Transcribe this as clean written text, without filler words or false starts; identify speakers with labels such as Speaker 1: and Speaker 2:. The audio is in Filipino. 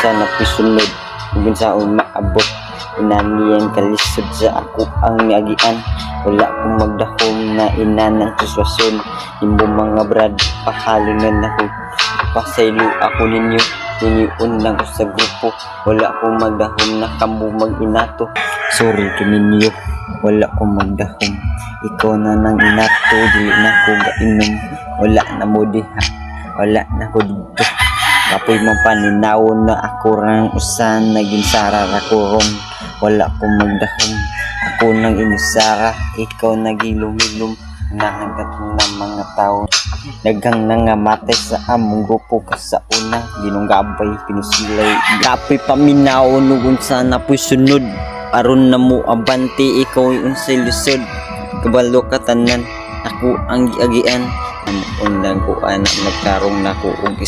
Speaker 1: sa napisunod ug sa maabot inaniyan kalisod sa ako ang niagian. Wala kong magdahom na inanang sitwasyon. Imbo mga brad pahalunan ako, pasaylo ako ninyo tiniun lang ko sa grupo. Wala kong magdahom na kambo mag-inato. Sorry kininyo, wala kong magdahom, ikaw na nang inato. Dili na ko gainom, wala na mo diha, wala na ko dito. Kapoy mang paninawon na ako rang usan naging sarara ko ron. Wala kong magdahom, ako nang inisara, ikaw nagilumilom. Nahangat na mga tao daghang nangamatay sa among grupo kasauna. Ginunggabay pinusilay kapoy paminawon ug unsa na po'y sunod. Aron na mo abanti, ikaw unsay lisod. Kabalo ka tanan, ako ang giagian. Ang unang ko anak nagkarong nako og